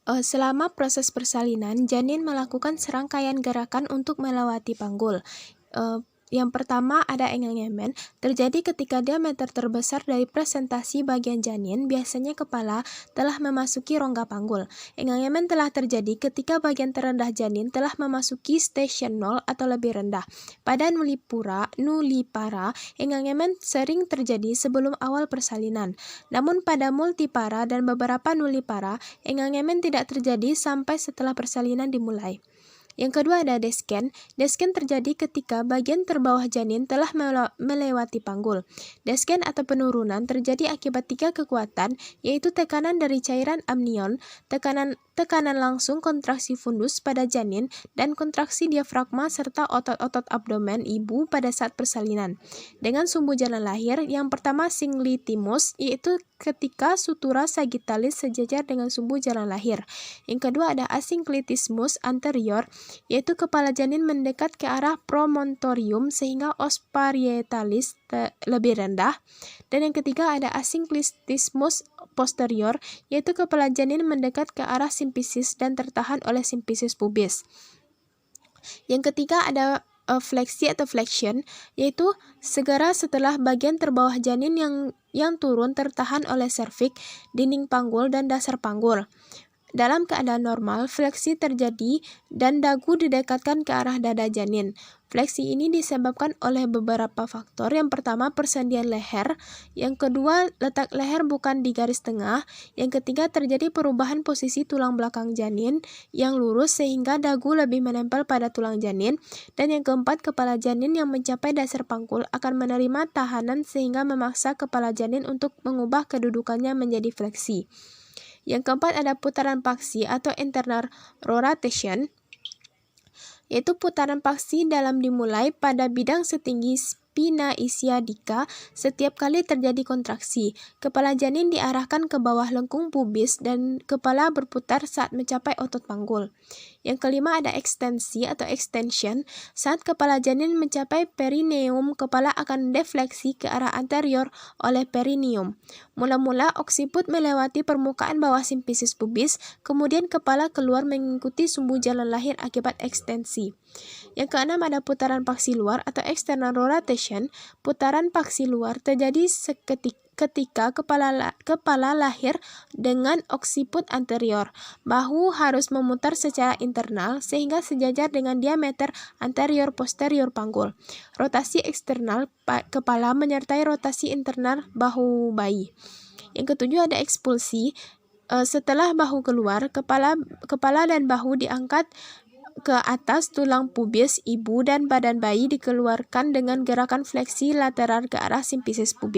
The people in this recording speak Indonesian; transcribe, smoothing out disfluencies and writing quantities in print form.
Selama proses persalinan, janin melakukan serangkaian gerakan untuk melewati panggul. Yang pertama ada engangemen, terjadi ketika diameter terbesar dari presentasi bagian janin, biasanya kepala, telah memasuki rongga panggul. Engangemen telah terjadi ketika bagian terendah janin telah memasuki stasiun 0 atau lebih rendah. Pada nulipara, engangemen sering terjadi sebelum awal persalinan. Namun pada multipara dan beberapa nulipara, engangemen tidak terjadi sampai setelah persalinan dimulai. Yang kedua ada desken. Desken terjadi ketika bagian terbawah janin telah melewati panggul. Desken atau penurunan terjadi akibat tiga kekuatan, yaitu tekanan dari cairan amnion, tekanan langsung kontraksi fundus pada janin, dan kontraksi diafragma serta otot-otot abdomen ibu pada saat persalinan. Dengan sumbu jalan lahir, yang pertama singlitimus, yaitu ketika sutura sagittalis sejajar dengan sumbu jalan lahir. Yang kedua ada asinclitismus anterior, yaitu kepala janin mendekat ke arah promontorium sehingga os parietalis lebih rendah. Dan yang ketiga ada asinclitismus posterior, yaitu kepala janin mendekat ke arah simfisis dan tertahan oleh simfisis pubis. Yang ketiga ada fleksi atau flexion, yaitu segera setelah bagian terbawah janin yang turun tertahan oleh serviks, dinding panggul, dan dasar panggul. Dalam keadaan normal, fleksi terjadi dan dagu didekatkan ke arah dada janin. Fleksi ini disebabkan oleh beberapa faktor. Yang pertama, persendian leher. Yang kedua, letak leher bukan di garis tengah. Yang ketiga, terjadi perubahan posisi tulang belakang janin yang lurus sehingga dagu lebih menempel pada tulang janin. Dan yang keempat, kepala janin yang mencapai dasar panggul akan menerima tahanan sehingga memaksa kepala janin untuk mengubah kedudukannya menjadi fleksi. Yang keempat ada putaran paksi atau internal rotation, yaitu putaran paksi dalam dimulai pada bidang setinggi spina ischiadica setiap kali terjadi kontraksi. Kepala janin diarahkan ke bawah lengkung pubis dan kepala berputar saat mencapai otot panggul. Yang kelima ada ekstensi atau extension. Saat kepala janin mencapai perineum, kepala akan defleksi ke arah anterior oleh perineum. Mula-mula oksiput melewati permukaan bawah simfisis pubis, kemudian kepala keluar mengikuti sumbu jalan lahir akibat ekstensi. Yang keenam ada putaran paksi luar atau external rotation. Putaran paksi luar terjadi ketika kepala lahir dengan oksiput anterior. Bahu harus memutar secara internal sehingga sejajar dengan diameter anterior posterior panggul. Rotasi eksternal kepala menyertai rotasi internal bahu bayi. Yang ketujuh ada ekspulsi. Setelah bahu keluar, kepala dan bahu diangkat ke atas tulang pubis ibu dan badan bayi dikeluarkan dengan gerakan fleksi lateral ke arah simfisis pubis.